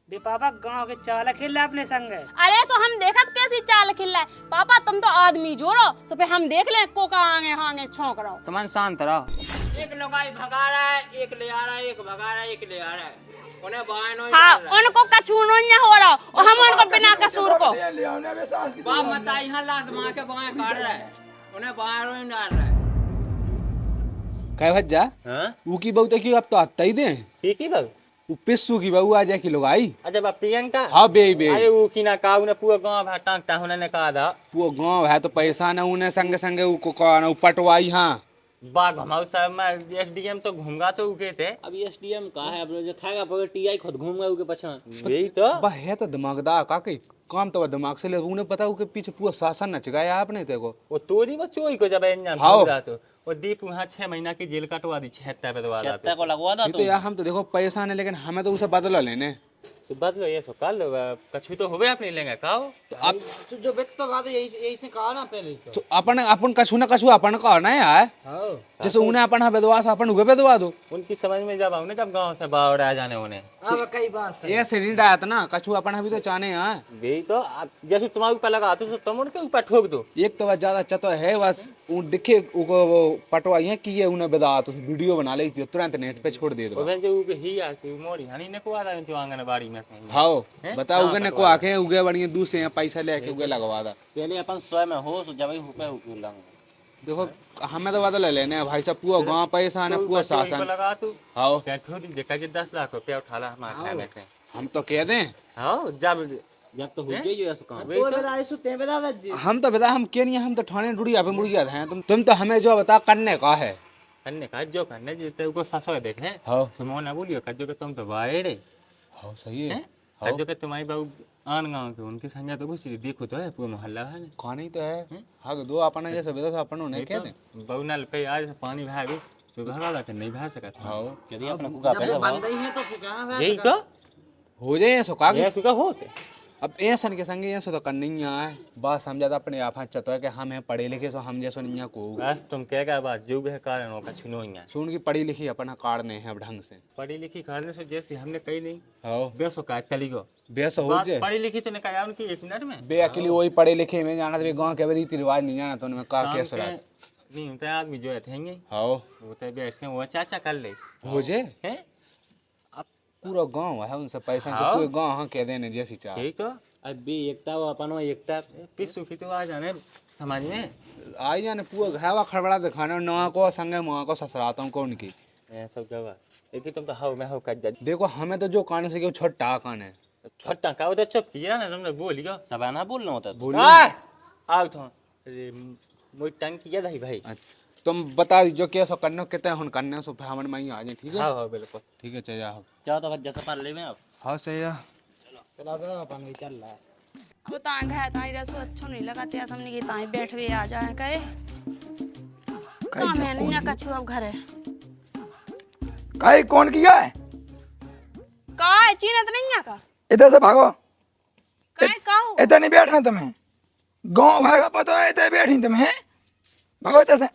बे पापा गांव के चाल खेल अपने संग। अरे सो हम देखत कैसी चाल खिल है पापा, तुम तो आदमी जोरो सो फिर हम देख ले कोका आगे हांगे छौंक रहो। तुम शांत रहो। एक लुगाई भगा रहा है, एक ले आ रहा है, एक भगा रहा है, एक ले आ रहा है। उन्हें बायनो ही हाँ, डाल रहा है। उनको कछूनो नहीं हो रहा और हम उनको बिना कसूर को। बाप मता यहाँ लात मार के बाएं काट रहा है, उन्हें बायनो ही डाल रहा है। कह भज्जा हाँ वो की बहू तो क्यों अब तो आता ही दे ठीक ही बाबू। वो पिस्सू की बहू आ जाए कि लोग आई। अच्छा बा प्रियंका। हाँ बे बे अरे वो की ना काऊ ने पूरा गांव भा टांगता उन्होंने कहा था वो गांव है तो पैसा न उन्हें संगे संगे वो कौन पटवाई। हाँ बा घमाऊ साहब में एसडीएम तो घूमगा तो उके थे। अब एसडीएम का है, अब जो खाएगा पकड़ टीआई खुद घूमगा उसके पछान। यही तो बा है तो दिमागदार का कई काम तो दिमाग से ले उन्हें पता उसके पीछे पूरा शासन नच गया आपने देखो। वो तोरी वो चोरी को जब इंजाम हाँ। हो रहा तो वो दीप वहाँ 6 महीना की जेल कटवा दी 76 पे दवा छत्ता को लगवा दा ये तो यार हम तो देखो पैसा नहीं लेकिन हमें तो उसे बदला लेने। तो बदलो ये सो कल कछु तो होवे अपने लेंगे काओ। तो अब जो व्यक्त तो गाते यही से कहा ना पहले तो अपन अपन कछु न कछु अपन का ना यार। हां जैसे उन्हें अपन हाँ बेदवा तो अपन उगे बेदवा दो। उनकी समझ में जब आऊँ ना जब गांव से बाहर आ जाने उन्हें अब कई बार से ये से रीड आया था ना कछु अपन अभी तो चाहने यार। यही तो जैसे तुम्हारे ऊपर लगा तो तुम उनके ऊपर ठोक दो। एक तो बस ज्यादा चतो है बस वो दिखे वो पटवाई है कि ये उन्हें बेदा तो वीडियो बना ली थी तुरंत नेट पे छोड़ दे वो दो। बहन जो उगे ही आसी मोड़ी हनी ने को आ रहा है आंगनबाड़ी में से। हाँ हैं? बताओ हाँ, उगे ने को कटवा आके उगे बढ़िया दूर से पैसा लेके उगे लगवा दा। पहले अपन स्वयं में हो सो जब ही हुपे हुपे लंग देखो हमें तो बदला लेने भाई साहब पूरा गाँव पैसा ने पूरा शासन। लगा तू हाँ क्या ठोड़ी देखा कि 10 लाख रुपया उठा ला हमारे खाने में से। हम तो कह दें हाँ जब जब तो हो गई जो ऐसा काम वही तो ऐसो ते बता दा हम तो बता हम के नहीं हम तो ठाणे डुड़िया पे मुड़ गया था तुम तो हमें जो बता करने का है। करने का जो करने जीते को ससो देखे हाँ तुम ना बोलियो कजो के तुम तो बाहर हाँ सही है। हैं कजो के तुम्हारी बाबू आन गांव के उनके संजय तो घुसी देखो तो है पूरा मोहल्ला है कहानी तो है। हाँ दो अपन जैसे बता तो अपन उन्हें कह दें। बहु नल पे आज पानी भाग सुबह वाला के नहीं भाग सकता। हाँ यदि अपना कुका पैसा बंद ही है तो फिर कहां यही तो हो जाए सो का ये सुका होते अब ऐसा के संगे ऐसा तो करनी ही है बात समझा था अपने आप चतो है कि हम हैं पढ़े लिखे सो हम जैसो नहीं को बस तुम कहेगा बात जुग है कारण का छुनो ही है सुन की पढ़ी लिखी अपन कार नहीं है अब ढंग से। पढ़ी लिखी करने से जैसे हमने कही नहीं हाँ बेसो का चली गो बेस हो बात जाए पढ़ी लिखी तो ने कहा उनकी 1 मिनट में बे अकेली वही पढ़े लिखे में जाना तो गाँव के रीति रिवाज नहीं जाना तो उनमें का शाम कैसे के नहीं होता है आदमी जो है थेंगे हाँ वो तो बैठ के वो चाचा कर ले हो जाए हैं अब पूरा गाँव है उनसे पैसा से हाँ। पूरे गाँव हाँ कह देने जैसी चाह यही तो अब भी एकता वो अपन वो एकता पिस्सू की तो आ जाने समाज में आई जाने पूरा घावा खड़बड़ा दिखाने नवा को संगे माँ को ससुराता हूँ कौन की ये सब गवा लेकिन तुम तो हाउ मैं हाउ कर जा देखो हमें तो जो कान से छोटा कान है छोटा का उधर चुप किया ना तुमने बोलियो सबाना बोलना होता तो बोलो आओ तो अरे मोई टंग किया था भाई। तुम बता जो कैसा करना कितने हुन करने सो फिर हमारे में आ जाए ठीक है। हाँ हाँ बिल्कुल ठीक है चल जाओ। चाहो तो जैसा पर ले में अब हाँ सही है। चला तो अपन भी चल रहा है अब तां घाय ताई रसो अच्छो नहीं लगा ते हमने की ताई बैठ भी आ जाए करे काम है नहीं कछु अब घरे काहे कौन किया है? का है चीनत नहीं है का इधर से भागो। काय काओ इधर नहीं बैठना तुम्हें। गांव भागा पता है इधर बैठी तुम्हें। भागो इधर से।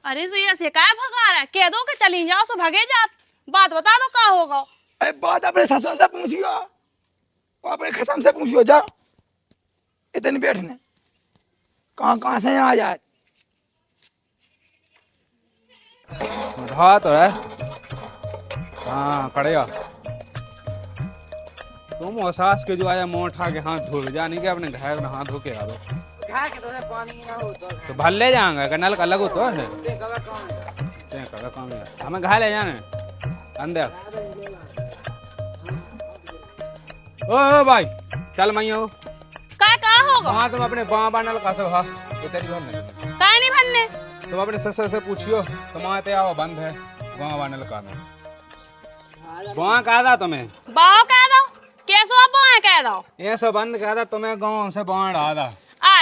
अरे सो ये से काय भगा रहा है कह दो कि चली जाओ सो भागे जात बात बता दो का होगा। अरे बात अपने ससुर से पूछियो। वो अपने खसम से पूछियो जाओ। इधर नहीं बैठने। कहाँ से आ जाए। हाँ तो है। हाँ कड़िया तुम और सास के जो आया मुँह उठा के हाथ धो जाने के अपने घर में हाथ धो के आ दो पानी ना हो तो भर ले जाएंगे कि नल का लगो तो है तो काम है हमें घा ले जाने अंदर ओ भाई चल मैं हो काय का होगा हाँ तुम अपने बाँ नल का सब हाँ ये तेरी घर में काय नहीं भन्ने तुम अपने ससुर से पूछियो तुम्हारे ते आओ बंद है गाँव वानल का में वहाँ कहा था तुम्हें बाओ कह दो कैसो अब है कह दो ये सब बंद कहा था तुम्हें गाँव से बाहर आ था।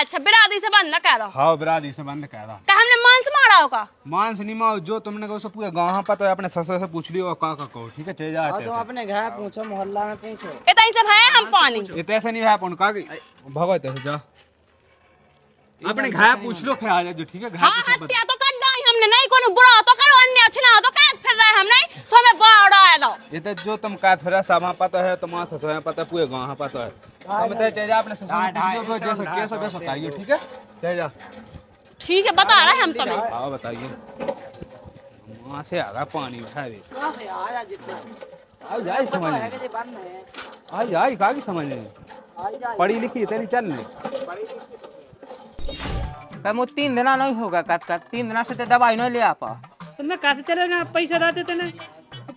अच्छा बिरादी से बंद न कह दो हाँ बिरादी से बंद कह था। का हमने मांस मारा होगा मांस नहीं माओ जो तुमने कहो सब पूरे गाँव पर तो अपने ससुर से पूछ लियो का कहो ठीक है चले जाते तुम अपने घर पूछो मोहल्ला में पूछो इतना ही सब है हम पानी इतने ऐसे नहीं है अपन का भगत है जा अपने घर पूछ लो फिर आ जाओ ठीक है। हाँ हत्या तो कर दाई हमने नहीं कोनो बुरा तो करो अन्य अच्छा तो क्या फिर रहे हम नहीं अच्छो में बाड़ा आया दो ये तो जो तुम का थोड़ा सामा पता है तुम्हारा ससुर है पता पूरे गांव पता है हम तो चाहिए अपने ससुर को जैसे कैसे कैसे बताइए ठीक है चल जा ठीक है बता रहे हैं हम तुम्हें हाँ बताइए वहाँ से आ रहा पानी उठा दे आई जाए समझ आई आई कहा की समझ नहीं पढ़ी लिखी तेरी चल ले कम 3 दिन नहीं होगा कत 3 दिन से तो दवाई नहीं ले आ पा तो मैं कैसे चले ना पैसा देते थे ना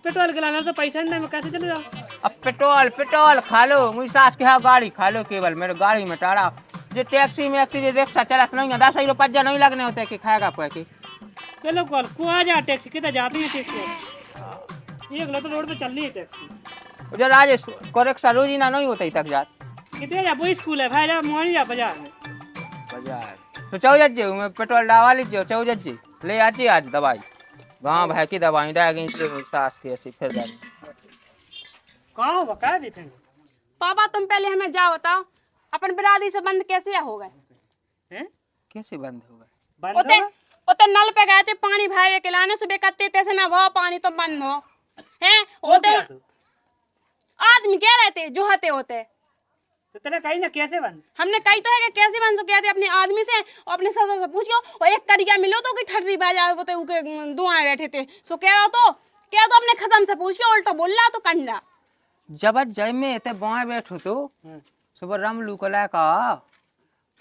पेट्रोल के लाना तो पैसा नहीं मैं कैसे चले जाऊँ अब पेट्रोल खा लो मुझे सास के हाँ गाड़ी खा लो केवल मेरे गाड़ी में टाड़ा जो टैक्सी में जो रिक्शा चलत नहीं है 10 रुपया नहीं लगने होते कि खाएगा पैके चलो कल को आ जा टैक्सी कितना जाती है टैक्सी एक लो तो रोड पे चल रही है टैक्सी जो राजेश को रिक्शा रोजीना नहीं होता तक जात कितने जा वो स्कूल है भाई जा मोहन जा बाजार में बाजार तो चौजत जी मैं पेट्रोल डावा लीजिए चौजत जी ले आची आज दवाई गाँव भाई की दवाई डागी सास की ऐसी फिर कहाँ होगा क्या देखेंगे पापा तुम पहले हमें जाओ बताओ अपन बिरादरी से बंद कैसे हो गए हैं कैसे बंद होगा बंद उते होगा? उते नल पे गए थे पानी भाई के लाने सुबह करते थे ना वो पानी तो बंद हो हैं वो उते क्या तू? आदमी कह रहे थे जो हते होते तो तेरा कहीं ना कैसे बंद हमने कही तो है कि कैसे बन सके थे अपने आदमी से और अपने ससुर से पूछियो और एक करिया मिलो तो कि ठर्री बाजा होते उके दुआएं बैठे थे सो कह रहा तो अपने खसम से पूछ के उल्टा बोल रहा तो कंडा जब जय में ते बाएं बैठो तो सुबह राम लुकला का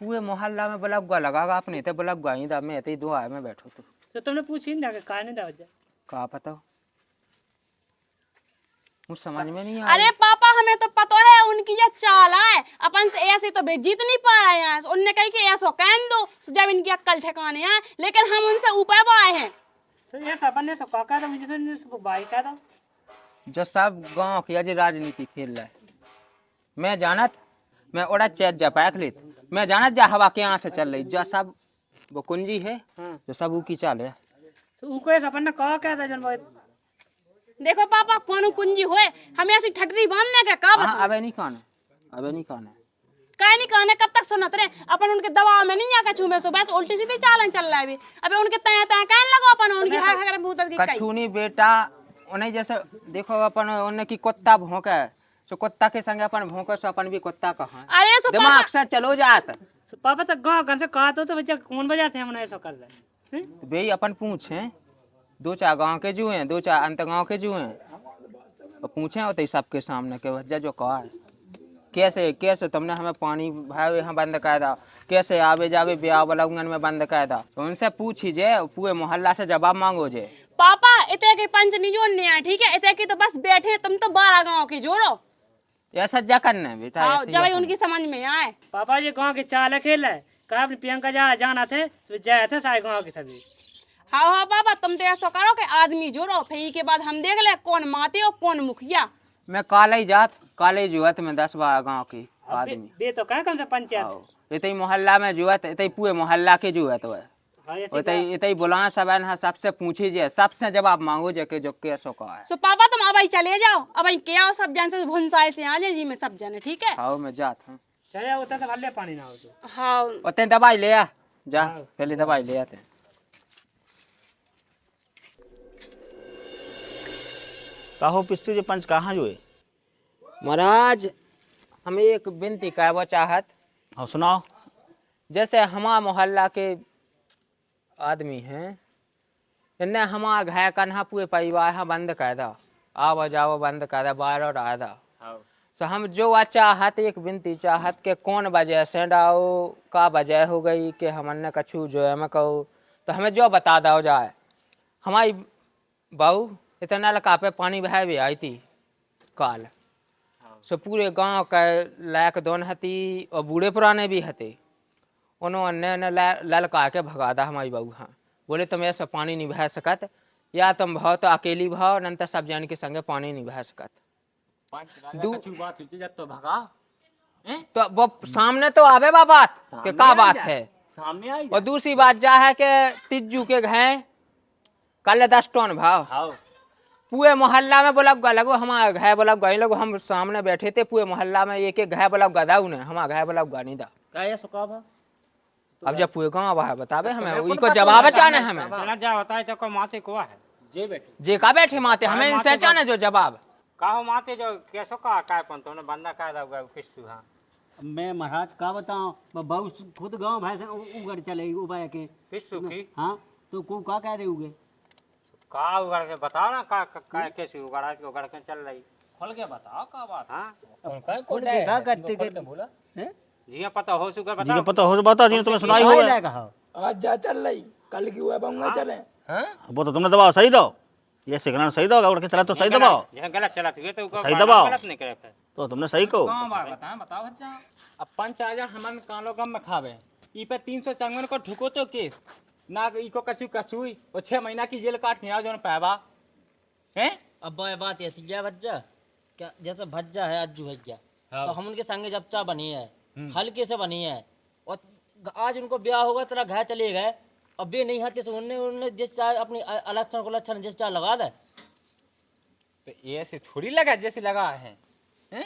पूरे मोहल्ला में बलगुआ लगागा अपने ते बलगुआ ही दा में ते दुआ में बैठो तो तुमने पूछी ना कि कहा नहीं दवा का पता मुझ समझ में नहीं आ अरे पापा हमें तो पता है उनकी ये चाल है अपन से ऐसे तो जीत नहीं पा रहे हैं उनने कही कि ऐसा कहन दो जब इनकी अक्ल ठिकाने हैं लेकिन हम उनसे ऊपर आए हैं तो ये सब ने सब काका था मुझे तो इसको भाई का था जो सब गांव की आज राजनीति खेल रहा है मैं जानत मैं ओड़ा चैत जा पैक लेत मैं जानत जा हवा के यहाँ से चल रही जो सब वो कुंजी है जो सब ऊकी चाल है तो उनको ये सपन ने कहा क्या था जन देखो पापा कौन कुंजी होए हमें ऐसी ठटरी बांधने का कब अबे नहीं कहना कहीं नहीं कहने कब तक सुनत रहे अपन उनके दबाव में नहीं आके चूमे सो बस उल्टी सीधी चालन चल रहा है अभी अबे उनके तय तय कहने लगो अपन उनकी हां अगर भूत की कई कछूनी बेटा उन्हें जैसे देखो अपन उन्हें की कुत्ता भौंके सो कुत्ता के संग अपन भौंके सो अपन भी कुत्ता कहा अरे सो दिमाग पापा से चलो जात तो पापा तक गाँव गन से कहा तो बच्चा कौन बजाते हैं हमने ऐसा कर रहे हैं भाई अपन पूछे 2-4 गांव के जुए 2-4 अंत गांव के जुए और पूछे होते सबके सामने के वजह जो कहा है कैसे तुमने हमें पानी भाई यहाँ बंद कर दा कैसे आवे जावे ब्याह बलगन में बंद कर दा तो उनसे पूछिए पूरे मोहल्ला से जवाब मांगो जे पापा इतने के पंच नहीं जोड़ने आए ठीक है इतने की तो बस बैठे तुम तो 12 गांव की जोड़ो ऐसा जा करना है बेटा हाँ ऐसे जब जा उनकी समझ में आए पापा जी गाँव के चाल खेल है कहा अपनी प्रियंका जाना थे तो जाए थे सारे गाँव के सभी हाँ पापा तुम तो ऐसा करो कि आदमी जोड़ो फिर के बाद हम देख ले कौन माते और कौन मुखिया मैं काले जुआत में 10-12 गाँव की आदमी दे तो कहा कम से पंचायत इतनी मोहल्ला में जुआत इतनी पूरे मोहल्ला के जुआत है हाँ, ऐसे इतनी बुला सब है सबसे पूछिए सबसे जवाब मांगो जे के जो कैसो का है सो पापा तुम अब चले जाओ अब क्या हो सब जन से भुनसाए से आ जाए जी में सब जने ठीक है हाँ मैं जात हूँ चले उतना तो भले पानी ना हो तो हाँ उतने दवाई ले आ जा पहले दवाई ले आते कहो पिस्तौल जो पंच कहाँ जो है महाराज हम एक विनती कहना चाहत हाँ सुनाओ जैसे हमारा मोहल्ला के आदमी हैं इन्हें हमारा घर कन्हा पूरे परिवार यहाँ बंद कर दा आओ जाओ बंद कर दा बाहर और आ दा तो हम जो चाहत एक विनती चाहत के कौन वजह से डाओ का वजह हो गई कि हमने कछु जो है मैं कहो तो हमें जो बता दो जाए हमारी बहू इतना लका पे पानी बह भी आई थी काल सो पूरे गांव का लायक दोन हती और बूढ़े पुराने भी हते उन्होंने ललका के भगा दा हमारी बहू हाँ बोले तुम ऐसा पानी नहीं बह सकत या तुम भाव तो अकेली भाव नंतर सब जन के संगे पानी नहीं बह सकत तो भगा तो वो सामने तो आवे बात के का बात है सामने आई और दूसरी बात जा है कि तिज्जू के घर कल 10 टन भाव पूरे मोहल्ला में बोला लगो हमारा घर बोला गई लगो हम सामने बैठे थे पूरे मोहल्ला में एक घर बोला गदा उन्हें हमारा घर बोला नहीं दा क्या सुखा भा अब जब पूरे गाँव है बतावे हमें उनको जवाब चाहना है हमें जा बताए तो को माते को है जे बैठे जे का बैठे माते हमें इनसे चाने जो जवाब काहो माते जो कैसो का काय पण तो ने बंदा का दा किसु हां मैं महाराज का बताऊं बहु खुद गांव भाई से उगड़ चले उबाय के किसु की हाँ तो को का कह रहे होगे का उगड़ के बताओ ना का कैसे उगड़ के चल रही खोल के बताओ का बात हां खुद के का करते के बोला हैं जिया पता हो सुकर बताओ पता हो बता जी तुम्हें सुनाई सुनाई होगा लगा आज जा चल रही कल की हुआ बंगा चले वो तो तुमने दबाओ सही दो ये सिग्नल सही दो उड़ के चला तो सही दबाओ यह गलत चलत हुए तो सही दबाओ। गलत नहीं करे तो तुमने सही कहो कहां बात बताएं बताओ बच्चा अब पंच आजा हमन कालो गम में खावे ई पे 354 को ठुको तो केस ना इको कछु कछुई और 6 महीना की जेल काट के आ जोन पैबा हैं। अब बात ऐसी जा भज्जा क्या जैसे भज्जा है अज्जू भज्जा तो हम उनके संगे जबचा बनी है हल्के से बनी है और आज उनको ब्याह होगा तेरा घर चले गए अब भी नहीं हाथे से उन्होंने जिस चाहे अपनी अलक्षण को लक्षण जिस चाहे लगा दे तो ये ऐसे थोड़ी लगा जैसे लगा है हैं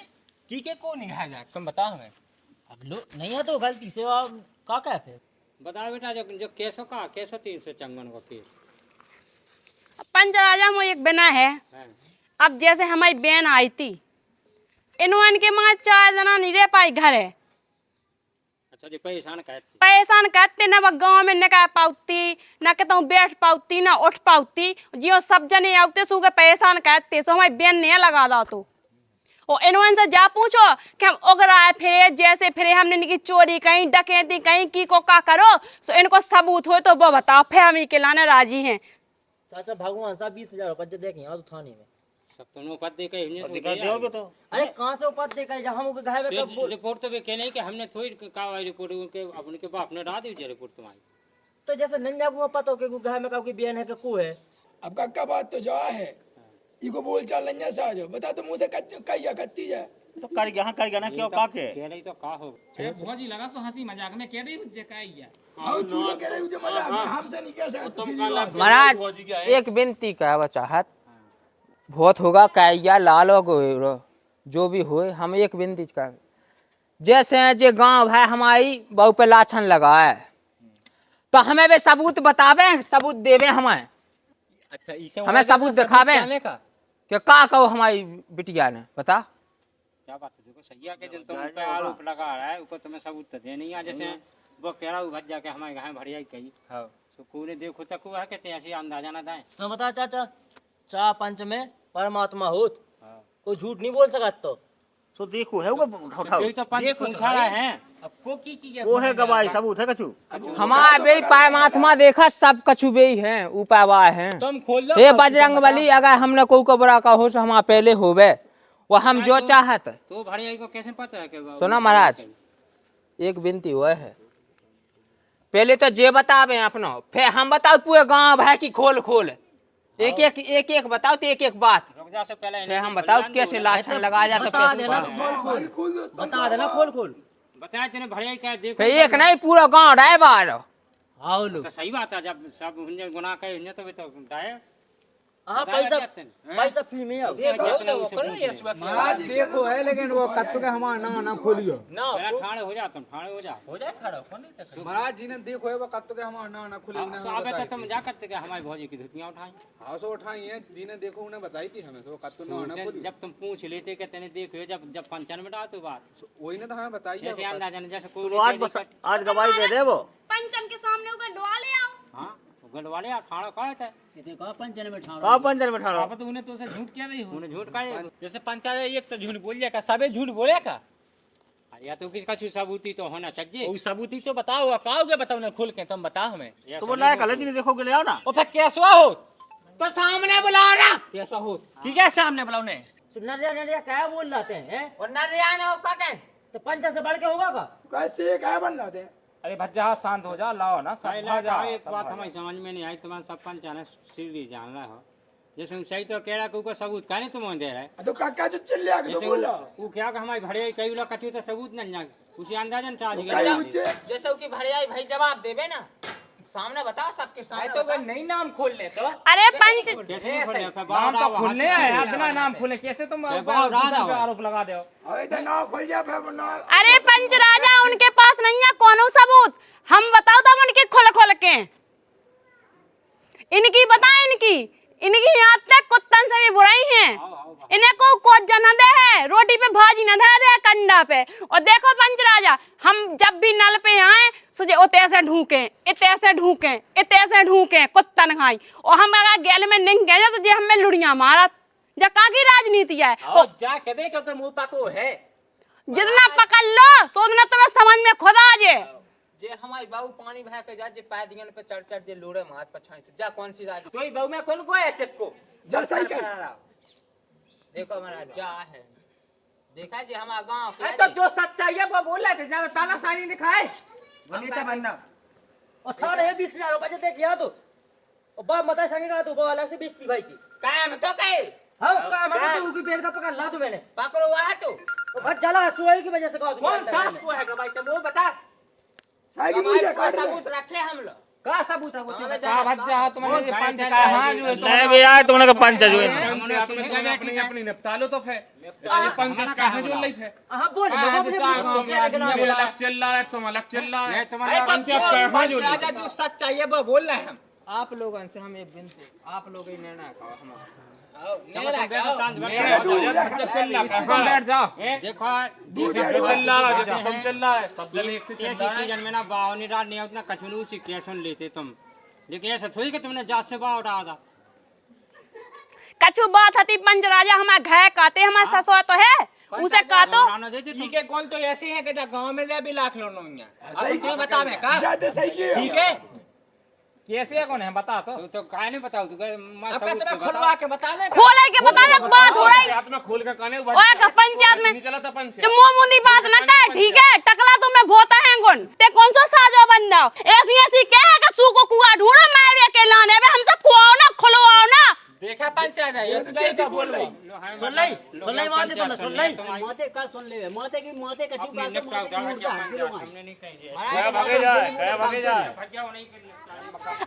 की के को नहीं है जा तुम बताओ हमें अब लो नहीं है तो गलती से आप का क्या फिर बताओ बेटा जो केसो का केसो 354 का केस पंच राजा में एक बना है। अब जैसे हमारी बहन आई थी इन्होंने के माँ 4 जना नहीं रह पाई घर है अच्छा जी परेशान कहते परेशान करते न वह गाँव में न कह पाती न कहता बैठ पाती न उठ पाती जियो सब जने आते सुगे परेशान करते सो हमारी बहन नहीं लगा दो तो और इन्होंने से जा पूछो कि हम उगर आए फिरे जैसे फिरे हमने इनकी चोरी कहीं डकैती कहीं की को का करो सो इनको सबूत हो तो वो बताओ फिर हम ही के लाने राजी हैं। चाचा भगवान साहब 20,000 रुपये देखें यहाँ तो थाने में सब तुमने पद दे के हमने दिखा दोगे तो अरे कहाँ से उपद देखा जहाँ हम घर में कब बोल रिपोर्ट तो वे कहने कि हमने थोड़ी का रिपोर्ट उनके अपने के बाप ने डाल दी रिपोर्ट तुम्हारी तो जैसे नंजा को पता हो कि घर में कब की बहन है कि को है अब काका बात तो जा है इको बोल चाल लंजा से आ जाओ बता तो मुंह से कहिया करती जाए तो कर गया कर गया ना क्यों का के कह रही तो का हो भौजी लगा सो हंसी मजाक में कह रही जे काइया आओ चूलो कह रहे हो जो मजाक में हमसे नहीं कह सकते तुम महाराज एक विनती का चाहत बहुत होगा कैया लाल हो जो भी हो हम एक विनती का जैसे जे गांव है हमारी बहु पे लाछन लगा है तो हमें भी सबूत बतावे सबूत देवे हमें अच्छा इसे हमें सबूत दिखावे कि का कहो हमारी बिटिया ने बता क्या बात है देखो सही है कि जब तुम पे आरोप लगा रहा है ऊपर तुम्हें सबूत तो दे नहीं है जैसे वो कह रहा हूँ भज जाके हमारे घर भरिया कही हां तो कोने देखो तक हुआ है कि ऐसे अंदाजा ना दाए तो बता चाचा चाह पंच में परमात्मा होत कोई झूठ नहीं बोल सकता तो देखो है वो उठाओ यही तो पंच पूछा रहा है अब को की वो है गवाही सबूत है कछु हमारा बे परमात्मा देखा सब कछु बे हैं उपावा हैं तुम खोल लो हे बजरंग बली अगर हमने कोई को बड़ा का हो तो हमारा पहले होवे वो हम जो चाहत तो भरिया को कैसे पता है कि सुनो महाराज एक विनती हुआ है पहले तो जे बतावे अपनो फिर हम बताओ पूरे गांव है कि खोल खोल एक एक बताओ तो एक एक बात रुक जा से पहले फिर हम बताओ कैसे लाछन लगाया जाता बता कैसे देना बता देना खोल खोल बताया तेने भरिया क्या देखो फिर एक नहीं पूरा गांव रहे बार आओ लो तो सही बात है जब सब हुन्ने गुनाह कहे हुन्ने तो वे तो दाए हाँ पैसा फ्री में आओ महाराज देखो है लेकिन वो कत्तो के हमारा ना खोलियो पहले ठाणे हो जा तुम ठाणे हो जा खड़ा कौन नहीं महाराज जी ने देखो है वो कत्तो के हमारा ना खोलियो अब आबे तो तुम जा करते के हमारी भौजी की धुतियां उठाई हाँ सो उठाई है जी ने देखो उन्हें बताई थी हमें तो कत्तो ना उनसे खोलियो जब तुम पूछ लेते कि तेने देखो जब पंचन में डाल तो बात वही ने तो हमें बताई जैसे है अंदाजा ने जैसे कोई आज गवाही दे दे वो पंचन के सामने उगर डुआ ले आओ हां गलवाले आ ठाणो कहा था देखो पंचन में ठाड़ का पंजन में ठाड़ो अब तो उन्हें तो से झूठ क्या नहीं हो उन्हें झूठ काहे जैसे पंचायत एक तो झूठ बोल का सबे झूठ बोले का या तो किसका छू सबूती तो होना चाहिए वो सबूती तो बताओ काओगे बताओ ना खोल के तुम बताओ हमें या तो वो लायक है जी ने देखो के ले आओ ना ओ फिर कैसा हो तो सामने बुलाओ ना कैसा हो ठीक है सामने बुलाओ ने नरिया क्या बोल रहे हैं और नरियाना का के तो पंचा से बढ़ के होगा का कैसे क्या बन रहा थे अरे भज्जा शांत हो जा लाओ ना सब पहले तो एक बात हमें समझ में नहीं आई तुम्हारा सब पंचायत सीधी जान रहा हो जैसे हम सही तो कह रहा कि ऊपर सबूत का नहीं तुम दे रहे तो काका जो चिल्ले आके तो जैसे बोला वो क्या कि हमारी भड़े कई लोग कछु तो सबूत नहीं जान उसी अंदाजन चार्ज कई गया उच्चे जैसे कि भड़िया भाई जवाब देवे ना सामने बताओ सबके सामने तो अगर नहीं नाम खोल ले तो अरे पंच कैसे नहीं खोले फिर नाम बाहर तो आओ, खुलने वहाँ से आया खोले बिना आओ। नाम खुले कैसे तुम मैं बहुत राज दूसरे पे आवा। आरोप लगा दो अरे तो ना खोल जा फिर ना अरे पंच राजा उनके पास नहीं है कौनो सबूत हम बताओ तब उनके खोल खोल के इनकी बता इनकी इनकी यहाँ तक कुत्तन से भी बुराई है। इन्हें को जना दे है, रोटी पे भाजी न दे दे कंडा पे। और देखो पंचराजा, हम जब भी नल पे आए सुझे इतने से ढूंके, इतने से ढूंके, इतने से ढूंके, कुत्तन खाई। और हम अगर गैल में नहीं गए तो जे हमें लुड़िया मारा। जा का की राजनीति है? जा के दे क्योंकि मुंह पको है। जितना पकड़ लो सोचना तुम्हें समझ में खुद आ जाए। जे हमारी बाबू पानी भर के जा, जे पैर दियन पे चढ़ चढ़ जे लोड़े हाथ पछाई से जा। कौन सी राज तो ही बाबू में कौन को है चक्को जा सही कर। देखो मेरा जा है, देखा जे हमारा गांव तो जो सच्चाई है वो बोल रहे थे, ताना सानी दिखाए वनीता बंदा और थाने है 20,000 रुपए दे दिया तो और बाप मता संगे तो वो अलग से बेचती भाई की काम तो कहे। हां काम तो उनकी पेड़ का पकड़ ला तो मैंने पकड़ो वहां तो बस जला सोई की वजह से कहा कौन सास को है भाई? तुम वो बता। साई की मुझे काट दे। सबूत रखे हम लोग का सबूत है वो? का भज्जा तुम्हारे ये पंच का हां जो ले बे यार तुमने का पंच जो है अपनी अपनी निपटा लो तो फिर ये पंच कहां जो लई है। हां बोल दो मेरा अलग चल रहा है, तुम अलग चल रहा है। तुम्हारा पंच कहां जो राजा जो सच्चाई है वो बोल रहे हैं हम। आप लोगों से हम एक विनती, आप लोग ही निर्णय करो हमारा। बैठ जाओ। देखो चल रहा है जैसे तुम चल रहा है सब जन एक से चल ऐसी रहा है। चीज में ना बाव निराल नहीं उतना कछुलू से क्या सुन लेते तुम, लेकिन ऐसा थोड़ी कि तुमने जात से बाव उठा था। कछु बात हती पंचराजा हमारे घर काते हमारे ससुर तो है उसे कातो। ठीक है कौन तो ऐसे है कि जा गांव में ले भी लाख लोन होंगे। अब तू बता मैं का ज्यादा सही की ठीक है कैसे कौन है बता तो। तो काहे नहीं बताओ तू अब का तुम्हें खुलवा के बता ले। खोले के बता ले बात हो रही। रात में खोल के काने ओए का पंचायत में चला था पंच जो मुंह मुंदी बात न कर, ठीक है? टकला तुम्हें भोता है गुण ते कौन सो साजो बंदा ऐसी ऐसी क्या है कि सू को कुआ ढूंढो मैं भी अकेला ने बे हमसे खुआओ ना खुलवाओ ना। देखा पंचायत है ये कैसे बोल रही सुन लई माते तो सुन लई माते का सुन ले माते की माते कछु अपने निपटाओ हमने नहीं कही गया भागे जाए भागे जाए।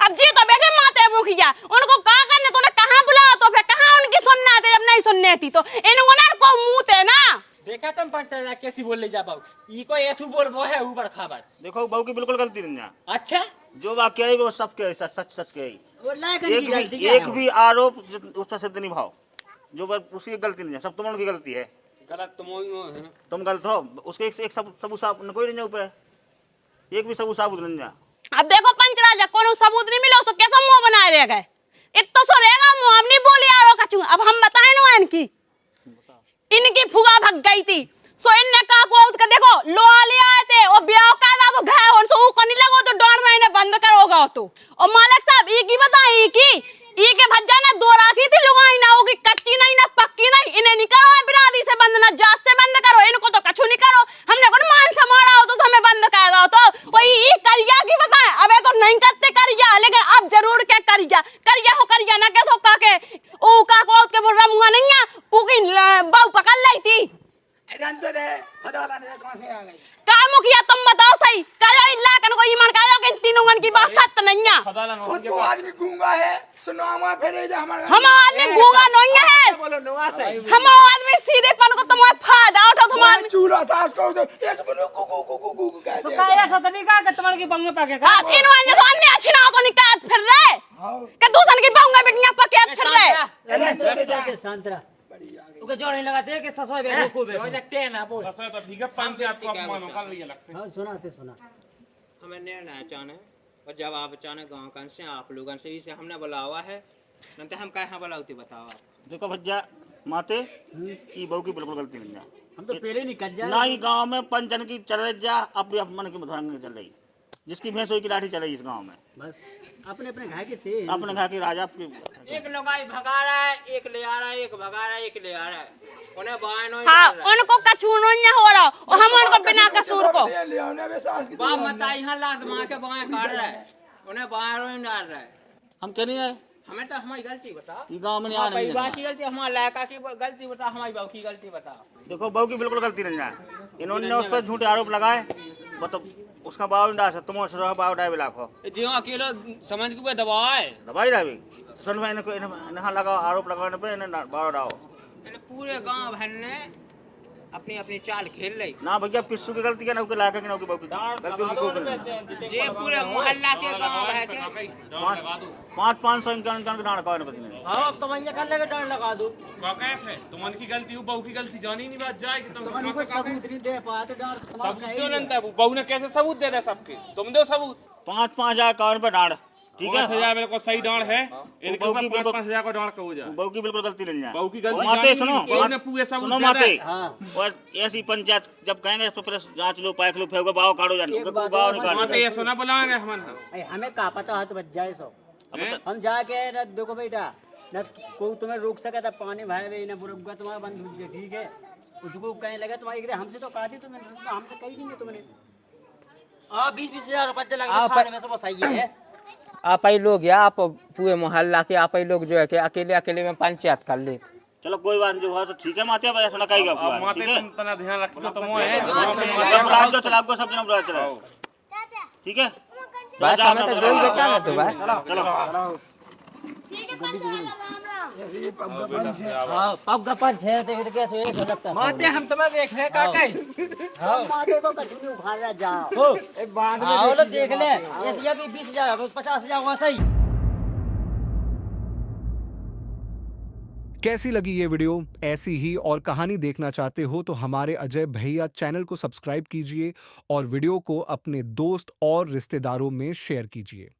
अब जी तो बैठे माते मुखिया उनको कहा करने तूने कहां बुलाओ तो फिर कहां उनकी सुनना थी जब नहीं सुनने थी तो इनको ना को मुंह थे ना। देखा तुम पंचायत कैसी बोल ले जा बाबू ई को ऐसू बोल वो है ऊपर खबर। देखो बहू की बिल्कुल गलती नहीं है। अच्छा जो बात कह रही वो सब कह सच सच सच कह रही। वो लायक की गलती एक भी आरोप उस पर सिद्ध नहीं भाव जो बात उसकी गलती नहीं है, सब तुम्हारी गलती है। गलत तुम ही हो है। तुम गलत हो, उसके एक सबूत साबुत कोई नहीं है ऊपर, एक भी सबूत साबुत नहीं है। अब देखो पंचराजा कोनो सबूत नहीं मिला उसको कैसा मुंह बनाए रह गए इतना सो रहेगा मुंह हम नहीं बोली यारो कछु। अब हम बताए ना इनकी इनकी फुगा भग गई थी सो इनने कहा को के देखो लोहा ले आए थे और ब्याह का था तो घर होन सो को नहीं लगो तो डॉन महीने बंद करोगा तो। और मालिक साहब ई की बताई ई के भज्जा ने दो राखी थी लुगाई ना होगी कच्ची नहीं ना पक्की नहीं इन्हें नहीं करो बिरादी से बंद ना जात से बंद करो इनको तो कछु नहीं करो हमने कौन मान समाड़ा हो तो हमें बंद कर दो तो वही ई करिया की बताए अबे तो नहीं करते करिया लेकिन अब जरूर के करिया हो करिया ना कैसो का के ओ का को के बोल रहा मुंह नहीं है पूकी बाऊ पकड़ ली थी रंतो दे फदाला ने कहां से आ गई का मुखिया तुम बताओ सही कहो इल्ला कन को ईमान कहो कि तीनों गन की बात सत्य नहीं है। खुद को आदमी गूंगा है सुनो हमारा फिर इधर हमारा हम आदमी गूंगा नहीं है बोलो नवा से हम आदमी सीधे पन को तुम्हारे फायदा उठो तुम्हारे चूल्हा सास को ऐसे बोलो कु कहते तो काया सतनी का के तुम्हारे की बंग पाके का। हां इन वाले जो अन्य अच्छी ना तो निकाल फिर रहे के दूसरे की बांगा बिटिया पके फिर रहे जाके शांतरा ओके जोड़ नहीं लगाते कि ससुर बे रुको बे देखते हैं ना बोल ससुर तो ठीक है पंचायत को अपमान कर लिया अलग से। हां सुना हमें निर्णय अचानक और जब आप अचानक गांव कन से आप लोगों से ही से हमने बुलावा है नहीं तो हम कहाँ बुलाते बताओ आप। देखो भज्जा माते की बहू की बिल्कुल गलती नहीं है। हम तो पहले नहीं कर ना ही गांव में पंचन की चल रही जा अपने मन की मधुरंग चल रही जिसकी भैंस हुई की लाठी चल रही इस गांव में बस अपने अपने घाय के से अपने घर के राजा एक लुगाई भगा रहा है एक ले आ रहा है एक भगा रहा है एक ले आ रहा है उन्हें बाएं नहीं हां उनको कछु नहीं हो रहा और हम उनको बिना कसूर को बाप मता यहाँ लात मार के बाएं काट रहा है उन्हें बाएं नहीं डाल रहा है। हम कह नहीं है हमें तो हमारी गलती बता ये गांव में नहीं आ रही है। परिवार की गलती हमारे लड़का की गलती बता हमारी बहू की गलती बता। देखो बहू की बिल्कुल गलती नहीं है। इन्होंने उस पर झूठे आरोप लगाए मतलब उसका बाव नहीं डाल सकता तुम बाव डाल लाख हो जी अकेला समझ को दबाए दवाई डाली सुन भाई इनको यहाँ लगा आरोप लगाने पे इन्हें बाव डाओ पूरे गांव भर ने अपनी अपनी चाल खेल रही। ना भैया पिस्सू की गलती है ना उसके लाके ना उसकी बहू की गलती उनकी कोई नहीं। ये पूरे मोहल्ला के गांव है के 500 इनका डांड का पति ने। हाँ अब तुम कर लेके डांड लगा दो। तुमन की गलती हो, बहू की गलती जानी नहीं बात जाए कि तुम उनको सबूत नहीं दे पाए तो डांट सबूत क्यों नहीं था? बहू ने कैसे सबूत दे दे सबके? तुम दो सबूत। 5,000 अकाउंट पे डांड, ठीक है? 5,000 मेरे को सही डांड है, इनके बहू की ऊपर 5,000 का डांड का हो जाए। बहू की बिल्कुल गलती नहीं है। बहू की गलती माते जानी सुनो, नहीं, बहू ने पूरे सबूत सुनो दे माते। दे। और ऐसी पंचायत जब कहेंगे तो फिर जांच लो, पाइक लो, फेंको बाव काटो जाने, बाव निकालो। माते ये सुना बुलाएंगे हमन। अरे हमें कहा पता हाथ बच जाए सो हम जाके न देखो बेटा न कोई तुम्हें रोक सके था पानी भाई भाई न बुरगा तुम्हारा बंद हो गया, ठीक है? उसको कहने लगा तुम्हारी हमसे तो कहा थी तुम्हें, हमसे कही नहीं तुमने। हाँ 20,000 रुपये लगे थाने में से, वो सही है। आप ही लोग या आप पूरे मोहल्ला के आप ही लोग जो है कि अकेले अकेले में पंचायत कर ले। चलो कोई बात नहीं, जो हुआ तो ठीक है माते, भाई सुना कहीं अब माते तुम तना ध्यान रखो, तुम है बुला दो, चला आपको सब जना बुला चला, ठीक है? बस हमें तो जो ही बचा ना तो बस। चलो हाँ पब का पंच है तो कैसे हो लगता माते हम तुम्हें देख रहे काका। माथे को कठिन उखाड़ रहा जाओ एक बाद हाँ वो लोग देख ले, ऐसे भी 20,000 50,000 हुआ सही। कैसी लगी ये वीडियो? ऐसी ही और कहानी देखना चाहते हो तो हमारे अजय भैया चैनल को सब्सक्राइब कीजिए और वीडियो को अपने दोस्त और रिश्तेदारों में शेयर कीजिए।